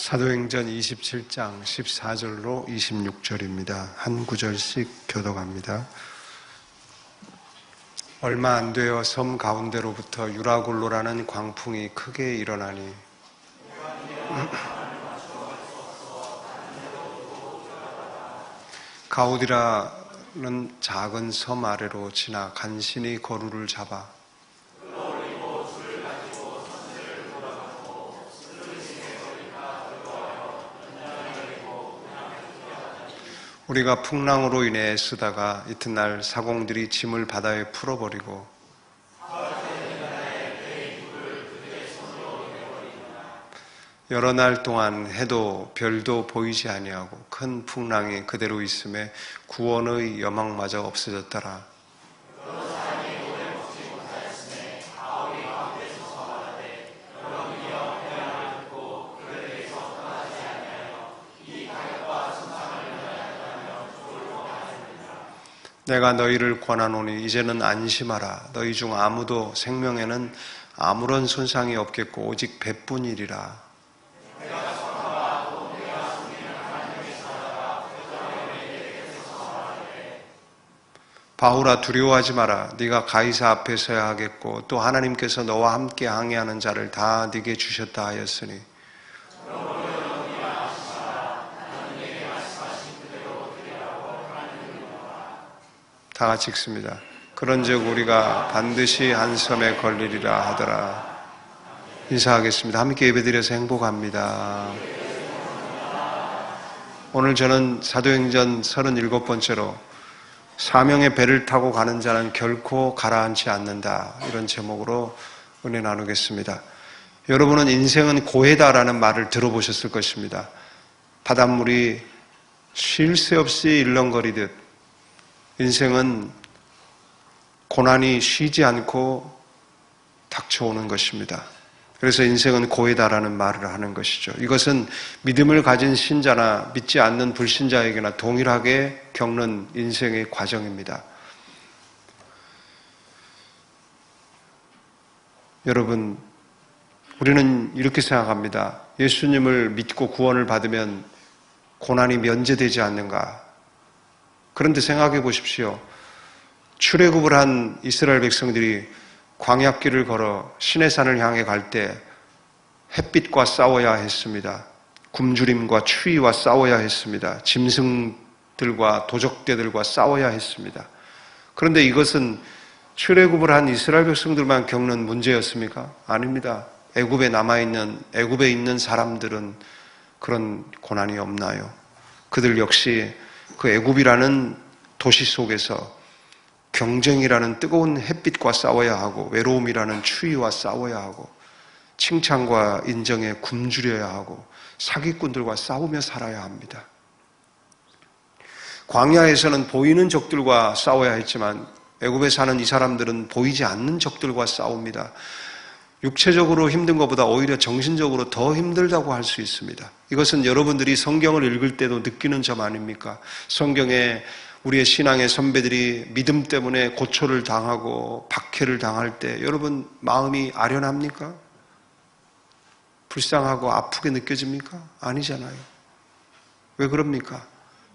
사도행전 27장 14절로 26절입니다. 한 구절씩 교독합니다. 얼마 안 되어 섬 가운데로부터 유라굴로라는 광풍이 크게 일어나니 가우디라는 작은 섬 아래로 지나 간신히 거루를 잡아 우리가 풍랑으로 인해 애쓰다가 이튿날 사공들이 짐을 바다에 풀어버리고 여러 날 동안 해도 별도 보이지 아니하고 큰 풍랑이 그대로 있음에 구원의 여망마저 없어졌더라. 내가 너희를 권하노니 이제는 안심하라. 너희 중 아무도 생명에는 아무런 손상이 없겠고 오직 배뿐이리라. 바울아, 두려워하지 마라. 네가 가이사 앞에 서야 하겠고 또 하나님께서 너와 함께 항해하는 자를 다 네게 주셨다 하였으니 다 같이 읽습니다. 그런즉 우리가 반드시 한 섬에 걸리리라 하더라. 인사하겠습니다. 함께 예배드려서 행복합니다. 오늘 저는 사도행전 37번째로 사명의 배를 타고 가는 자는 결코 가라앉지 않는다, 이런 제목으로 은혜 나누겠습니다. 여러분은 인생은 고해다라는 말을 들어보셨을 것입니다. 바닷물이 쉴 새 없이 일렁거리듯 인생은 고난이 쉬지 않고 닥쳐오는 것입니다. 그래서 인생은 고해다라는 말을 하는 것이죠. 이것은 믿음을 가진 신자나 믿지 않는 불신자에게나 동일하게 겪는 인생의 과정입니다. 여러분, 우리는 이렇게 생각합니다. 예수님을 믿고 구원을 받으면 고난이 면제되지 않는가? 그런데 생각해 보십시오. 출애굽을 한 이스라엘 백성들이 광야길을 걸어 시내산을 향해 갈 때 햇빛과 싸워야 했습니다. 굶주림과 추위와 싸워야 했습니다. 짐승들과 도적대들과 싸워야 했습니다. 그런데 이것은 출애굽을 한 이스라엘 백성들만 겪는 문제였습니까? 아닙니다. 애굽에 있는 사람들은 그런 고난이 없나요? 그들 역시 그 애굽이라는 도시 속에서 경쟁이라는 뜨거운 햇빛과 싸워야 하고 외로움이라는 추위와 싸워야 하고 칭찬과 인정에 굶주려야 하고 사기꾼들과 싸우며 살아야 합니다. 광야에서는 보이는 적들과 싸워야 했지만 애굽에 사는 이 사람들은 보이지 않는 적들과 싸웁니다. 육체적으로 힘든 것보다 오히려 정신적으로 더 힘들다고 할 수 있습니다. 이것은 여러분들이 성경을 읽을 때도 느끼는 점 아닙니까? 성경에 우리의 신앙의 선배들이 믿음 때문에 고초를 당하고 박해를 당할 때 여러분 마음이 아련합니까? 불쌍하고 아프게 느껴집니까? 아니잖아요. 왜 그럽니까?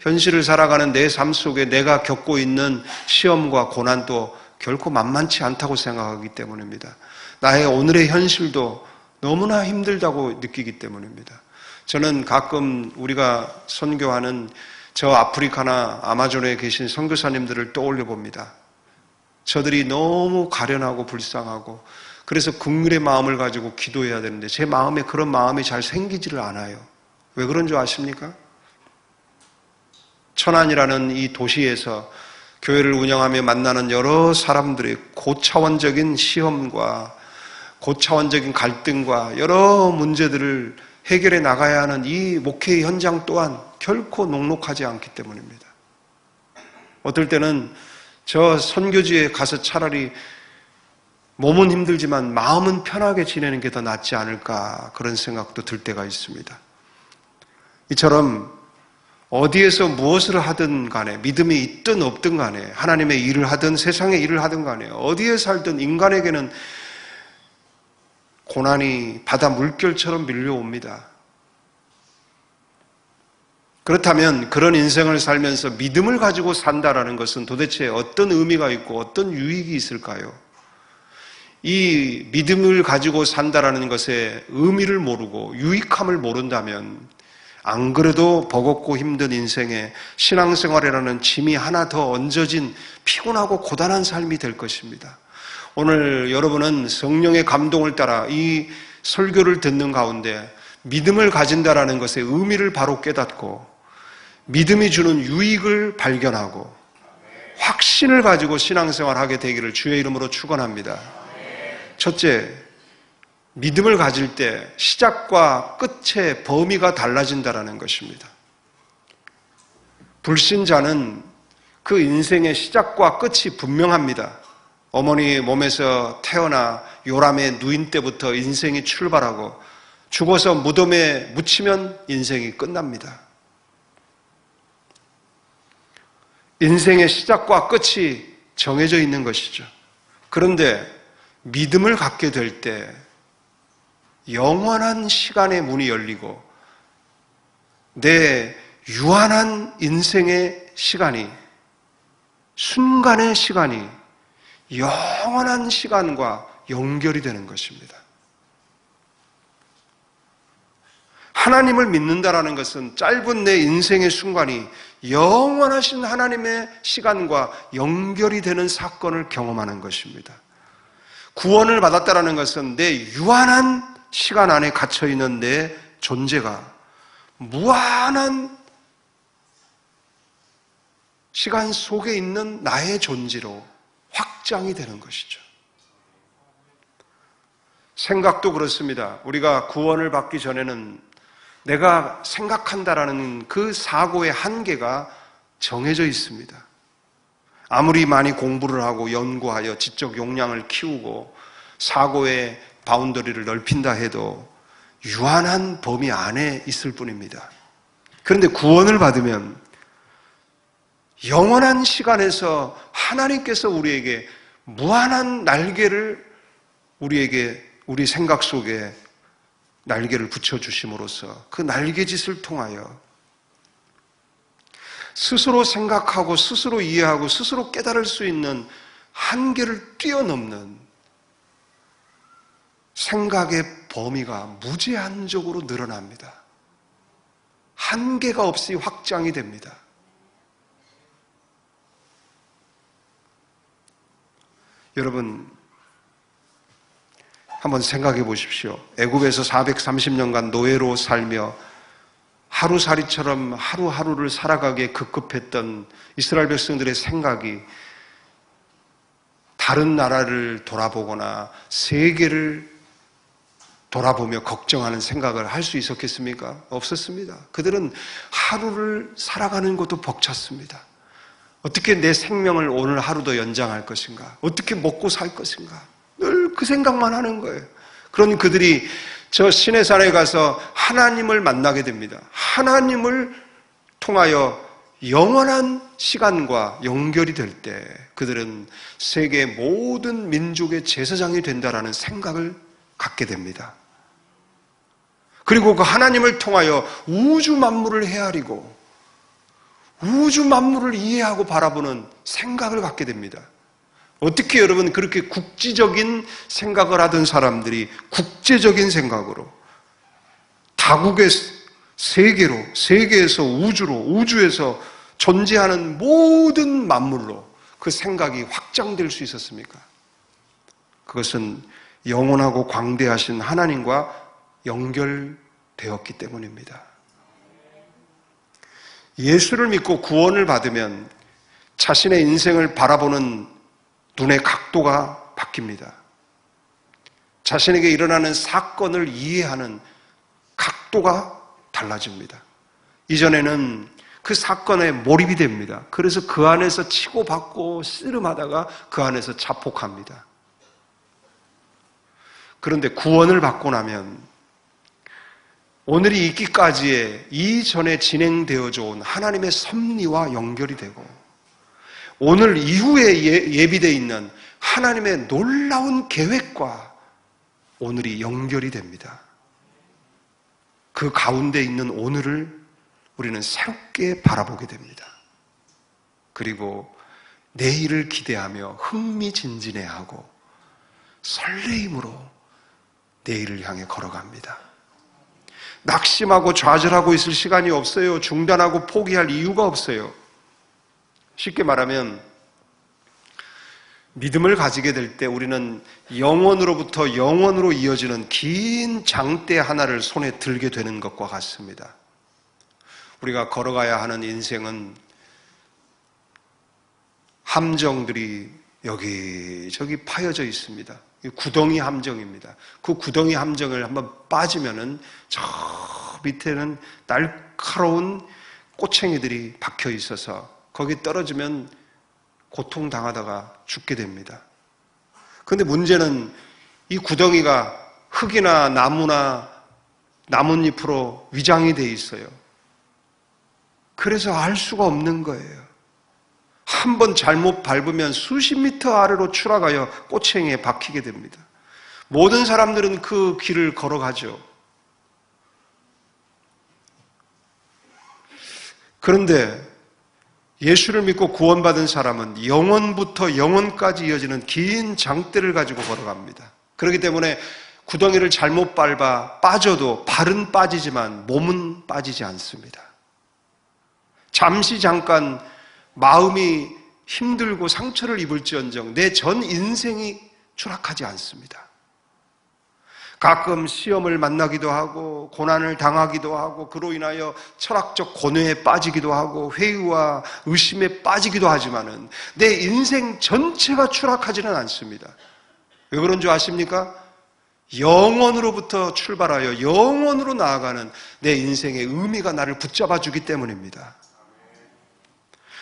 현실을 살아가는 내 삶 속에 내가 겪고 있는 시험과 고난도 결코 만만치 않다고 생각하기 때문입니다. 나의 오늘의 현실도 너무나 힘들다고 느끼기 때문입니다. 저는 가끔 우리가 선교하는 저 아프리카나 아마존에 계신 선교사님들을 떠올려 봅니다. 저들이 너무 가련하고 불쌍하고 그래서 긍휼의 마음을 가지고 기도해야 되는데 제 마음에 그런 마음이 잘 생기지를 않아요. 왜 그런 줄 아십니까? 천안이라는 이 도시에서 교회를 운영하며 만나는 여러 사람들의 고차원적인 시험과 고차원적인 갈등과 여러 문제들을 해결해 나가야 하는 이 목회의 현장 또한 결코 녹록하지 않기 때문입니다. 어떨 때는 저 선교지에 가서 차라리 몸은 힘들지만 마음은 편하게 지내는 게 더 낫지 않을까 그런 생각도 들 때가 있습니다. 이처럼 어디에서 무엇을 하든 간에 믿음이 있든 없든 간에 하나님의 일을 하든 세상의 일을 하든 간에 어디에 살든 인간에게는 고난이 바다 물결처럼 밀려옵니다. 그렇다면 그런 인생을 살면서 믿음을 가지고 산다라는 것은 도대체 어떤 의미가 있고 어떤 유익이 있을까요? 이 믿음을 가지고 산다라는 것의 의미를 모르고 유익함을 모른다면 안 그래도 버겁고 힘든 인생에 신앙생활이라는 짐이 하나 더 얹어진 피곤하고 고단한 삶이 될 것입니다. 오늘 여러분은 성령의 감동을 따라 이 설교를 듣는 가운데 믿음을 가진다라는 것의 의미를 바로 깨닫고 믿음이 주는 유익을 발견하고 확신을 가지고 신앙생활하게 되기를 주의 이름으로 축원합니다. 첫째, 믿음을 가질 때 시작과 끝의 범위가 달라진다는 것입니다. 불신자는 그 인생의 시작과 끝이 분명합니다. 어머니 몸에서 태어나 요람의 누인 때부터 인생이 출발하고 죽어서 무덤에 묻히면 인생이 끝납니다. 인생의 시작과 끝이 정해져 있는 것이죠. 그런데 믿음을 갖게 될 때 영원한 시간의 문이 열리고 내 유한한 인생의 시간이, 순간의 시간이 영원한 시간과 연결이 되는 것입니다. 하나님을 믿는다라는 것은 짧은 내 인생의 순간이 영원하신 하나님의 시간과 연결이 되는 사건을 경험하는 것입니다. 구원을 받았다라는 것은 내 유한한 시간 안에 갇혀있는 내 존재가 무한한 시간 속에 있는 나의 존재로 확장이 되는 것이죠. 생각도 그렇습니다. 우리가 구원을 받기 전에는 내가 생각한다라는 그 사고의 한계가 정해져 있습니다. 아무리 많이 공부를 하고 연구하여 지적 역량을 키우고 사고의 바운더리를 넓힌다 해도 유한한 범위 안에 있을 뿐입니다. 그런데 구원을 받으면 영원한 시간에서 하나님께서 우리에게 무한한 날개를 우리 생각 속에 날개를 붙여주심으로써 그 날개짓을 통하여 스스로 생각하고 스스로 이해하고 스스로 깨달을 수 있는 한계를 뛰어넘는 생각의 범위가 무제한적으로 늘어납니다. 한계가 없이 확장이 됩니다. 여러분, 한번 생각해 보십시오. 애굽에서 430년간 노예로 살며 하루살이처럼 하루하루를 살아가기에 급급했던 이스라엘 백성들의 생각이 다른 나라를 돌아보거나 세계를 돌아보며 걱정하는 생각을 할 수 있었겠습니까? 없었습니다. 그들은 하루를 살아가는 것도 벅찼습니다. 어떻게 내 생명을 오늘 하루 더 연장할 것인가? 어떻게 먹고 살 것인가? 늘 그 생각만 하는 거예요. 그런 그들이 저 시내산에 가서 하나님을 만나게 됩니다. 하나님을 통하여 영원한 시간과 연결이 될 때 그들은 세계 모든 민족의 제사장이 된다라는 생각을 갖게 됩니다. 그리고 그 하나님을 통하여 우주 만물을 헤아리고 우주 만물을 이해하고 바라보는 생각을 갖게 됩니다. 어떻게 여러분 그렇게 국지적인 생각을 하던 사람들이 국제적인 생각으로 다국의 세계로, 세계에서 우주로, 우주에서 존재하는 모든 만물로 그 생각이 확장될 수 있었습니까? 그것은 영원하고 광대하신 하나님과 연결되었기 때문입니다. 예수를 믿고 구원을 받으면 자신의 인생을 바라보는 눈의 각도가 바뀝니다. 자신에게 일어나는 사건을 이해하는 각도가 달라집니다. 이전에는 그 사건에 몰입이 됩니다. 그래서 그 안에서 치고받고 씨름하다가 그 안에서 자폭합니다. 그런데 구원을 받고 나면 오늘이 있기까지의 이전에 진행되어져 온 하나님의 섭리와 연결이 되고 오늘 이후에 예비되어 있는 하나님의 놀라운 계획과 오늘이 연결이 됩니다. 그 가운데 있는 오늘을 우리는 새롭게 바라보게 됩니다. 그리고 내일을 기대하며 흥미진진해하고 설레임으로 내일을 향해 걸어갑니다. 낙심하고 좌절하고 있을 시간이 없어요. 중단하고 포기할 이유가 없어요. 쉽게 말하면 믿음을 가지게 될 때 우리는 영원으로부터 영원으로 이어지는 긴 장대 하나를 손에 들게 되는 것과 같습니다. 우리가 걸어가야 하는 인생은 함정들이 여기저기 파여져 있습니다. 구덩이 함정입니다. 그 구덩이 함정을 한번 빠지면은 저 밑에는 날카로운 꼬챙이들이 박혀 있어서 거기 떨어지면 고통당하다가 죽게 됩니다. 그런데 문제는 이 구덩이가 흙이나 나무나 나뭇잎으로 위장이 되어 있어요. 그래서 알 수가 없는 거예요. 한번 잘못 밟으면 수십 미터 아래로 추락하여 꼬챙이에 박히게 됩니다. 모든 사람들은 그 길을 걸어가죠. 그런데 예수를 믿고 구원받은 사람은 영원부터 영원까지 이어지는 긴 장대를 가지고 걸어갑니다. 그렇기 때문에 구덩이를 잘못 밟아 빠져도 발은 빠지지만 몸은 빠지지 않습니다. 잠시 잠깐 마음이 힘들고 상처를 입을지언정 내 전 인생이 추락하지 않습니다. 가끔 시험을 만나기도 하고 고난을 당하기도 하고 그로 인하여 철학적 고뇌에 빠지기도 하고 회의와 의심에 빠지기도 하지만은 내 인생 전체가 추락하지는 않습니다. 왜 그런 줄 아십니까? 영원으로부터 출발하여 영원으로 나아가는 내 인생의 의미가 나를 붙잡아 주기 때문입니다.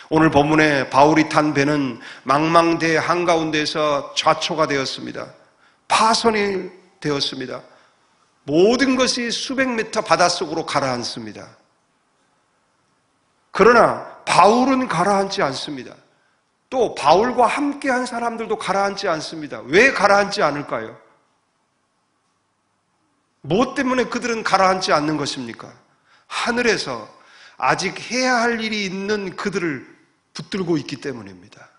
오늘 본문에 바울이 탄 배는 망망대해 한가운데에서 좌초가 되었습니다. 파손이 되었습니다. 모든 것이 수백 미터 바닷속으로 가라앉습니다. 그러나 바울은 가라앉지 않습니다. 또 바울과 함께한 사람들도 가라앉지 않습니다. 왜 가라앉지 않을까요? 무엇 때문에 그들은 가라앉지 않는 것입니까? 하늘에서 아직 해야 할 일이 있는 그들을 붙들고 있기 때문입니다.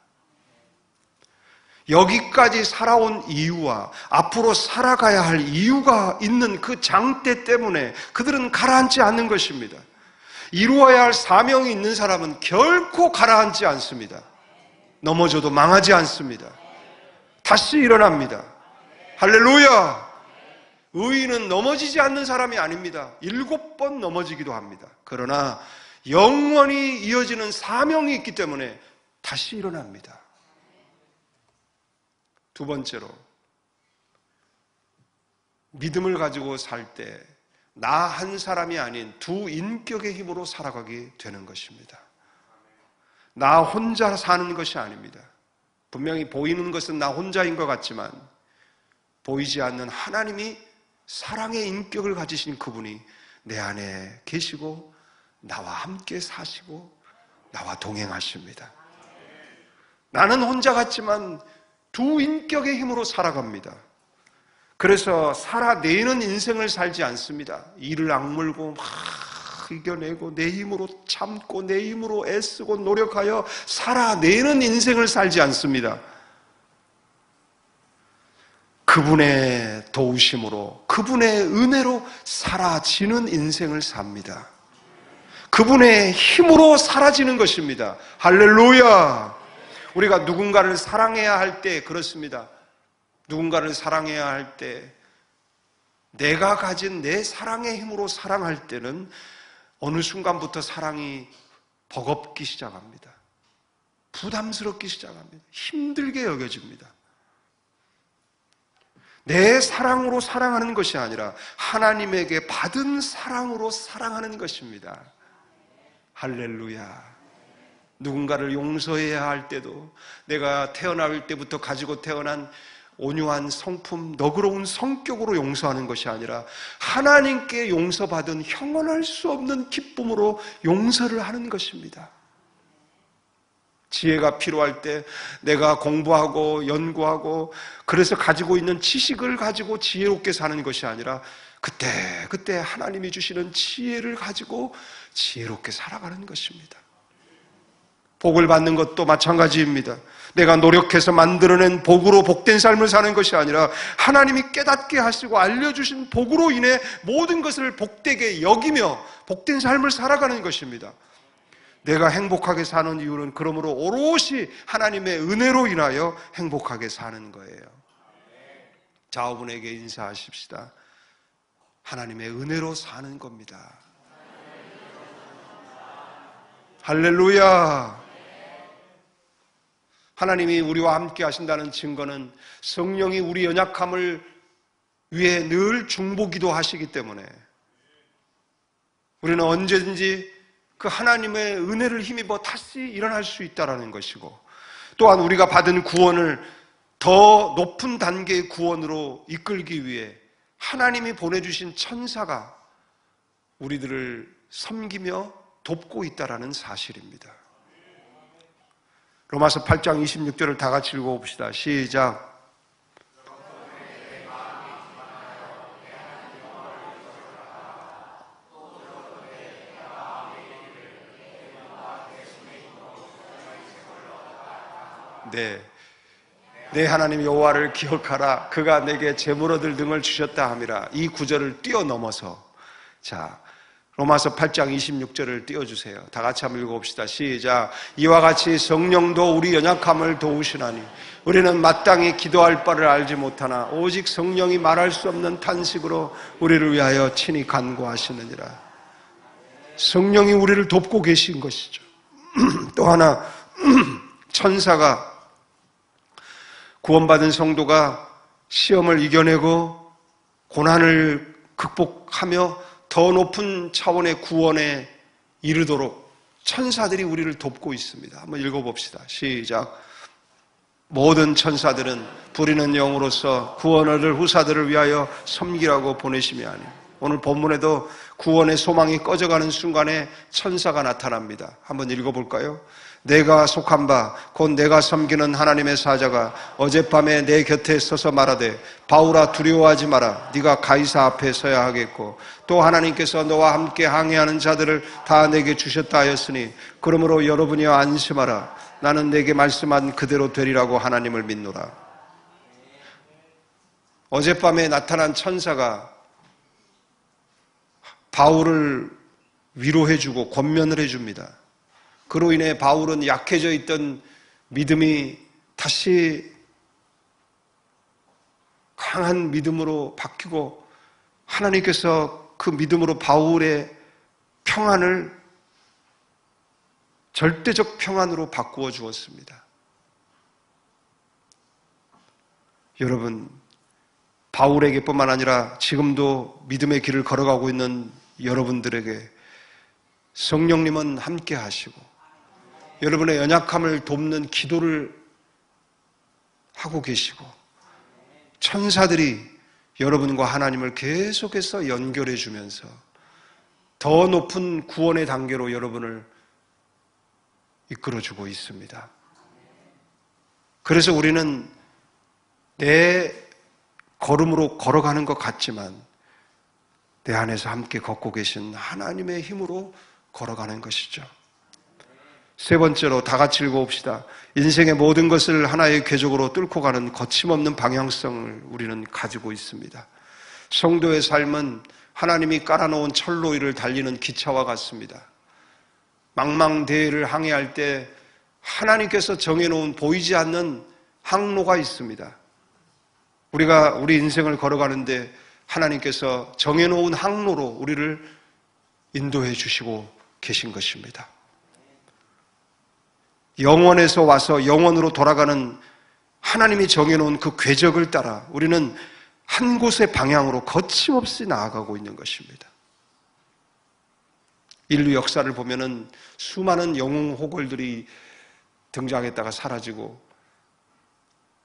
여기까지 살아온 이유와 앞으로 살아가야 할 이유가 있는 그 장대 때문에 그들은 가라앉지 않는 것입니다. 이루어야 할 사명이 있는 사람은 결코 가라앉지 않습니다. 넘어져도 망하지 않습니다. 다시 일어납니다. 할렐루야! 의인은 넘어지지 않는 사람이 아닙니다. 7번 넘어지기도 합니다. 그러나 영원히 이어지는 사명이 있기 때문에 다시 일어납니다. 두 번째로, 믿음을 가지고 살 때 나 한 사람이 아닌 두 인격의 힘으로 살아가게 되는 것입니다. 나 혼자 사는 것이 아닙니다. 분명히 보이는 것은 나 혼자인 것 같지만 보이지 않는 하나님이 사랑의 인격을 가지신 그분이 내 안에 계시고 나와 함께 사시고 나와 동행하십니다. 나는 혼자 같지만 두 인격의 힘으로 살아갑니다. 그래서 살아내는 인생을 살지 않습니다. 이를 악물고 막 이겨내고 내 힘으로 참고 내 힘으로 애쓰고 노력하여 살아내는 인생을 살지 않습니다. 그분의 도우심으로 그분의 은혜로 사라지는 인생을 삽니다. 그분의 힘으로 사라지는 것입니다. 할렐루야! 우리가 누군가를 사랑해야 할 때 그렇습니다. 누군가를 사랑해야 할 때 내가 가진 내 사랑의 힘으로 사랑할 때는 어느 순간부터 사랑이 버겁기 시작합니다. 부담스럽기 시작합니다. 힘들게 여겨집니다. 내 사랑으로 사랑하는 것이 아니라 하나님에게 받은 사랑으로 사랑하는 것입니다. 할렐루야. 누군가를 용서해야 할 때도 내가 태어날 때부터 가지고 태어난 온유한 성품, 너그러운 성격으로 용서하는 것이 아니라 하나님께 용서받은 형언할 수 없는 기쁨으로 용서를 하는 것입니다. 지혜가 필요할 때 내가 공부하고 연구하고 그래서 가지고 있는 지식을 가지고 지혜롭게 사는 것이 아니라 그때 하나님이 주시는 지혜를 가지고 지혜롭게 살아가는 것입니다. 복을 받는 것도 마찬가지입니다. 내가 노력해서 만들어낸 복으로 복된 삶을 사는 것이 아니라 하나님이 깨닫게 하시고 알려주신 복으로 인해 모든 것을 복되게 여기며 복된 삶을 살아가는 것입니다. 내가 행복하게 사는 이유는 그러므로 오롯이 하나님의 은혜로 인하여 행복하게 사는 거예요. 좌우분에게 인사하십시다. 하나님의 은혜로 사는 겁니다. 할렐루야. 하나님이 우리와 함께 하신다는 증거는 성령이 우리 연약함을 위해 늘 중보기도 하시기 때문에 우리는 언제든지 그 하나님의 은혜를 힘입어 다시 일어날 수 있다는 것이고, 또한 우리가 받은 구원을 더 높은 단계의 구원으로 이끌기 위해 하나님이 보내주신 천사가 우리들을 섬기며 돕고 있다는 사실입니다. 로마서 8장 26절을 다 같이 읽어봅시다. 시작. 내 하나님 여호와를 기억하라. 그가 내게 재물 얻을 등을 주셨다 함이라. 이 구절을 뛰어넘어서, 자, 로마서 8장 26절을 띄워주세요. 다 같이 한번 읽어봅시다. 시작. 이와 같이 성령도 우리 연약함을 도우시나니 우리는 마땅히 기도할 바를 알지 못하나 오직 성령이 말할 수 없는 탄식으로 우리를 위하여 친히 간구하시느니라. 성령이 우리를 돕고 계신 것이죠. 또 하나, 천사가 구원받은 성도가 시험을 이겨내고 고난을 극복하며 더 높은 차원의 구원에 이르도록 천사들이 우리를 돕고 있습니다. 한번 읽어봅시다. 시작. 모든 천사들은 부리는 영으로서 구원 얻을 후사들을 위하여 섬기라고 보내심이 아니에요. 오늘 본문에도 구원의 소망이 꺼져가는 순간에 천사가 나타납니다. 한번 읽어볼까요? 내가 속한 바 곧 내가 섬기는 하나님의 사자가 어젯밤에 내 곁에 서서 말하되 바울아 두려워하지 마라. 네가 가이사 앞에 서야 하겠고 또 하나님께서 너와 함께 항해하는 자들을 다 내게 주셨다 하였으니 그러므로 여러분이여 안심하라. 나는 내게 말씀한 그대로 되리라고 하나님을 믿노라. 어젯밤에 나타난 천사가 바울을 위로해주고 권면을 해줍니다. 그로 인해 바울은 약해져 있던 믿음이 다시 강한 믿음으로 바뀌고 하나님께서 그 믿음으로 바울의 평안을 절대적 평안으로 바꾸어 주었습니다. 여러분, 바울에게뿐만 아니라 지금도 믿음의 길을 걸어가고 있는 여러분들에게 성령님은 함께 하시고 여러분의 연약함을 돕는 기도를 하고 계시고 천사들이 여러분과 하나님을 계속해서 연결해 주면서 더 높은 구원의 단계로 여러분을 이끌어주고 있습니다. 그래서 우리는 내 걸음으로 걸어가는 것 같지만 내 안에서 함께 걷고 계신 하나님의 힘으로 걸어가는 것이죠. 세 번째로 다 같이 읽어봅시다. 인생의 모든 것을 하나의 궤적으로 뚫고 가는 거침없는 방향성을 우리는 가지고 있습니다. 성도의 삶은 하나님이 깔아놓은 철로 위를 달리는 기차와 같습니다. 망망대해를 항해할 때 하나님께서 정해놓은 보이지 않는 항로가 있습니다. 우리가 우리 인생을 걸어가는데 하나님께서 정해놓은 항로로 우리를 인도해 주시고 계신 것입니다. 영원에서 와서 영원으로 돌아가는 하나님이 정해놓은 그 궤적을 따라 우리는 한 곳의 방향으로 거침없이 나아가고 있는 것입니다. 인류 역사를 보면은 수많은 영웅 호걸들이 등장했다가 사라지고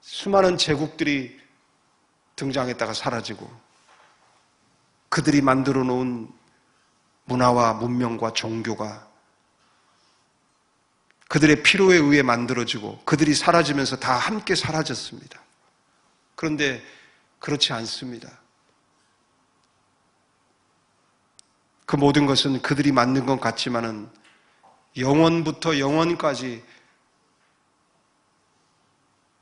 수많은 제국들이 등장했다가 사라지고 그들이 만들어 놓은 문화와 문명과 종교가 그들의 필요에 의해 만들어지고 그들이 사라지면서 다 함께 사라졌습니다. 그런데 그렇지 않습니다. 그 모든 것은 그들이 만든 것 같지만은 영원부터 영원까지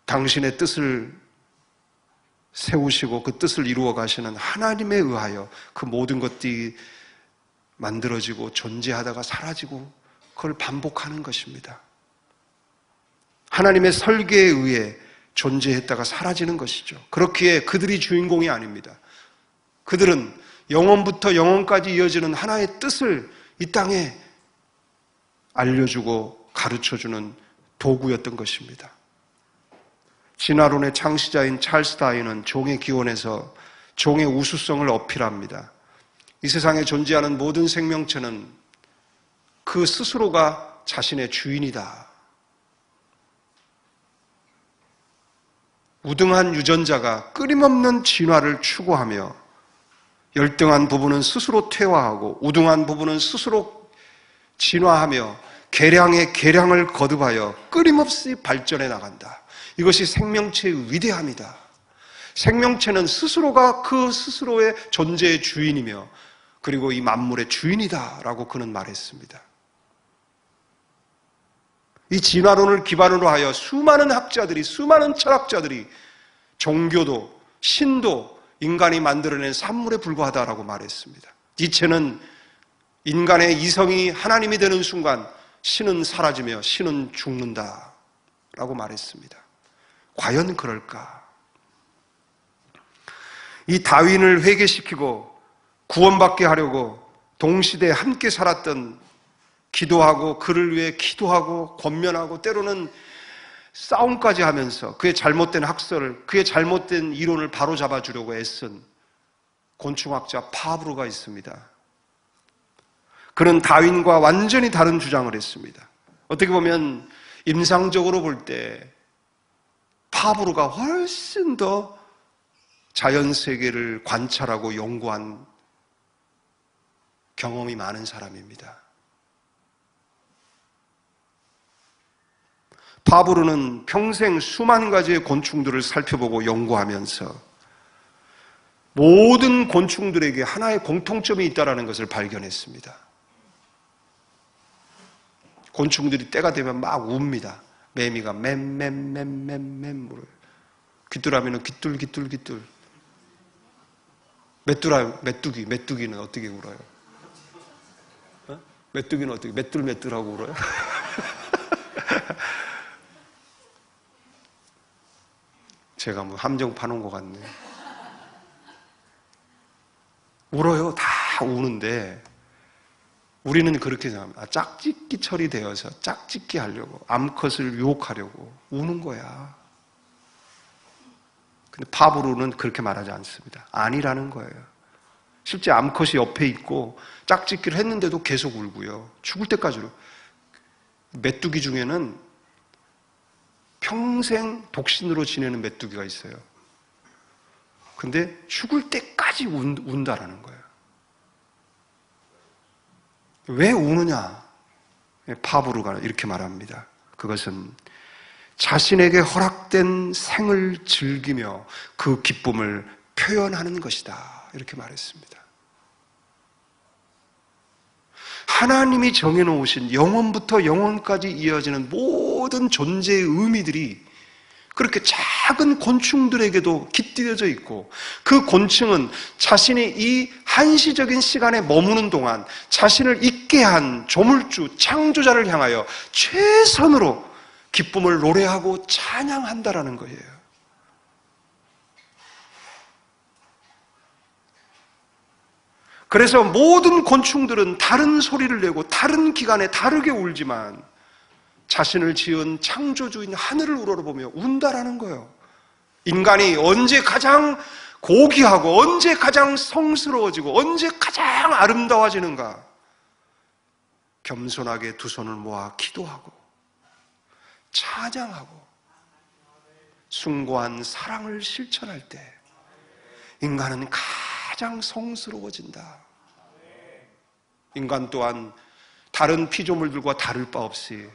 당신의 뜻을 세우시고 그 뜻을 이루어 가시는 하나님에 의하여 그 모든 것들이 만들어지고 존재하다가 사라지고 그걸 반복하는 것입니다. 하나님의 설계에 의해 존재했다가 사라지는 것이죠. 그렇기에 그들이 주인공이 아닙니다. 그들은 영원부터 영원까지 이어지는 하나의 뜻을 이 땅에 알려주고 가르쳐주는 도구였던 것입니다. 진화론의 창시자인 찰스 다윈은 종의 기원에서 종의 우수성을 어필합니다. 이 세상에 존재하는 모든 생명체는 그 스스로가 자신의 주인이다. 우등한 유전자가 끊임없는 진화를 추구하며 열등한 부분은 스스로 퇴화하고 우등한 부분은 스스로 진화하며 개량의 개량을 거듭하여 끊임없이 발전해 나간다. 이것이 생명체의 위대함이다. 생명체는 스스로가 그 스스로의 존재의 주인이며 그리고 이 만물의 주인이다라고 그는 말했습니다. 이 진화론을 기반으로 하여 수많은 학자들이, 수많은 철학자들이 종교도, 신도 인간이 만들어낸 산물에 불과하다라고 말했습니다. 니체는 인간의 이성이 하나님이 되는 순간 신은 사라지며 신은 죽는다라고 말했습니다. 과연 그럴까? 이 다윈을 회개시키고 구원받게 하려고 동시대에 함께 살았던, 기도하고 그를 위해 기도하고 권면하고 때로는 싸움까지 하면서 그의 잘못된 학설을, 그의 잘못된 이론을 바로잡아 주려고 애쓴 곤충학자 파브르가 있습니다. 그는 다윈과 완전히 다른 주장을 했습니다. 어떻게 보면 임상적으로 볼 때 파브르가 훨씬 더 자연세계를 관찰하고 연구한 경험이 많은 사람입니다. 파브르는 평생 수만 가지의 곤충들을 살펴보고 연구하면서 모든 곤충들에게 하나의 공통점이 있다는 것을 발견했습니다. 곤충들이 때가 되면 막 웁니다. 매미가 맴맴맴맴맴 물어요. 귀뚜라미는 귀뚤귀뚤귀뚤. 메뚜기는 어떻게 울어요? 메뚜기는 어떻게 메뚤메뚤하고 울어요? 제가 뭐 함정 파놓은 것 같네. 울어요. 다 우는데 우리는 그렇게 생각합니다. 짝짓기 철이 되어서 짝짓기 하려고, 암컷을 유혹하려고 우는 거야. 근데 파브르는 그렇게 말하지 않습니다. 아니라는 거예요. 실제 암컷이 옆에 있고 짝짓기를 했는데도 계속 울고요. 죽을 때까지로. 메뚜기 중에는 평생 독신으로 지내는 메뚜기가 있어요. 근데 죽을 때까지 운다라는 거예요. 왜 우느냐? 파브르가 이렇게 말합니다. 그것은 자신에게 허락된 생을 즐기며 그 기쁨을 표현하는 것이다. 이렇게 말했습니다. 하나님이 정해놓으신 영원부터 영원까지 이어지는 모든 존재의 의미들이 그렇게 작은 곤충들에게도 깃들여져 있고, 그 곤충은 자신이 이 한시적인 시간에 머무는 동안 자신을 있게 한 조물주, 창조자를 향하여 최선으로 기쁨을 노래하고 찬양한다라는 거예요. 그래서 모든 곤충들은 다른 소리를 내고 다른 기간에 다르게 울지만 자신을 지은 창조주인 하늘을 우러러보며 운다라는 거예요. 인간이 언제 가장 고귀하고 언제 가장 성스러워지고 언제 가장 아름다워지는가? 겸손하게 두 손을 모아 기도하고 찬양하고 숭고한 사랑을 실천할 때 인간은 가장 성스러워진다. 인간 또한 다른 피조물들과 다를 바 없이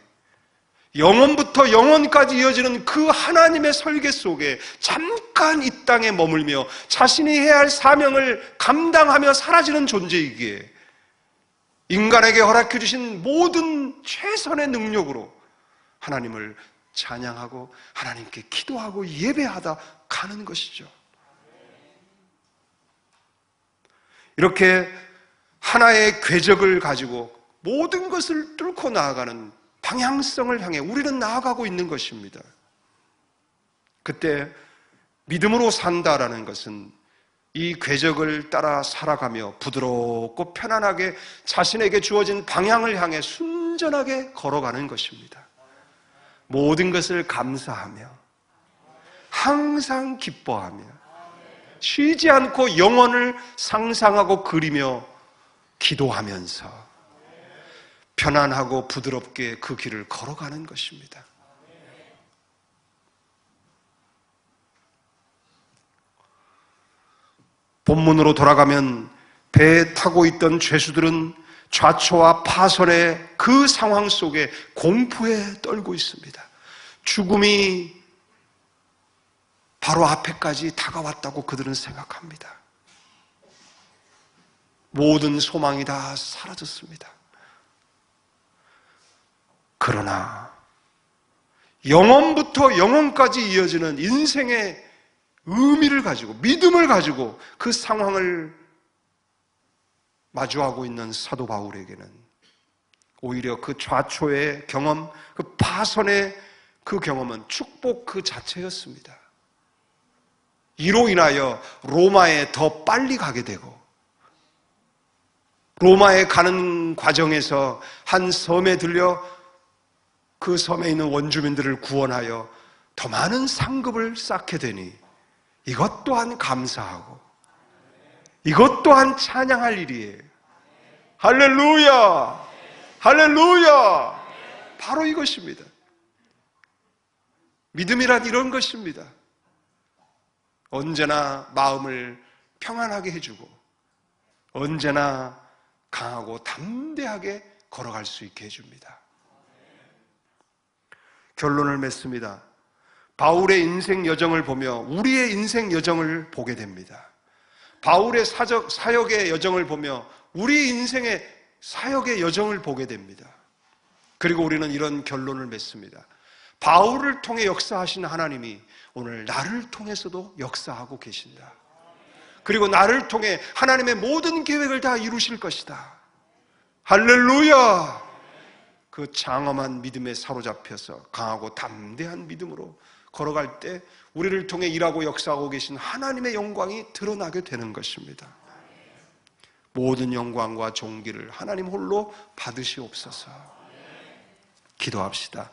영원부터 영원까지 이어지는 그 하나님의 설계 속에 잠깐 이 땅에 머물며 자신이 해야 할 사명을 감당하며 사라지는 존재이기에 인간에게 허락해 주신 모든 최선의 능력으로 하나님을 찬양하고 하나님께 기도하고 예배하다 가는 것이죠. 이렇게 하나의 궤적을 가지고 모든 것을 뚫고 나아가는 방향성을 향해 우리는 나아가고 있는 것입니다. 그때 믿음으로 산다라는 것은 이 궤적을 따라 살아가며 부드럽고 편안하게 자신에게 주어진 방향을 향해 순전하게 걸어가는 것입니다. 모든 것을 감사하며 항상 기뻐하며 쉬지 않고 영혼을 상상하고 그리며 기도하면서 편안하고 부드럽게 그 길을 걸어가는 것입니다. 본문으로 돌아가면 배에 타고 있던 죄수들은 좌초와 파선의 그 상황 속에 공포에 떨고 있습니다. 죽음이 바로 앞에까지 다가왔다고 그들은 생각합니다. 모든 소망이 다 사라졌습니다. 그러나 영원부터 영원까지 이어지는 인생의 의미를 가지고 믿음을 가지고 그 상황을 마주하고 있는 사도 바울에게는 오히려 그 좌초의 경험, 그 파선의 그 경험은 축복 그 자체였습니다. 이로 인하여 로마에 더 빨리 가게 되고 로마에 가는 과정에서 한 섬에 들려 그 섬에 있는 원주민들을 구원하여 더 많은 상급을 쌓게 되니 이것 또한 감사하고 이것 또한 찬양할 일이에요. 할렐루야! 할렐루야! 바로 이것입니다. 믿음이란 이런 것입니다. 언제나 마음을 평안하게 해주고 언제나 강하고 담대하게 걸어갈 수 있게 해줍니다. 결론을 맺습니다. 바울의 인생 여정을 보며 우리의 인생 여정을 보게 됩니다. 바울의 사역의 여정을 보며 우리 인생의 사역의 여정을 보게 됩니다. 그리고 우리는 이런 결론을 맺습니다. 바울을 통해 역사하신 하나님이 오늘 나를 통해서도 역사하고 계신다. 그리고 나를 통해 하나님의 모든 계획을 다 이루실 것이다. 할렐루야! 그 장엄한 믿음에 사로잡혀서 강하고 담대한 믿음으로 걸어갈 때 우리를 통해 일하고 역사하고 계신 하나님의 영광이 드러나게 되는 것입니다. 모든 영광과 존귀를 하나님 홀로 받으시옵소서. 기도합시다.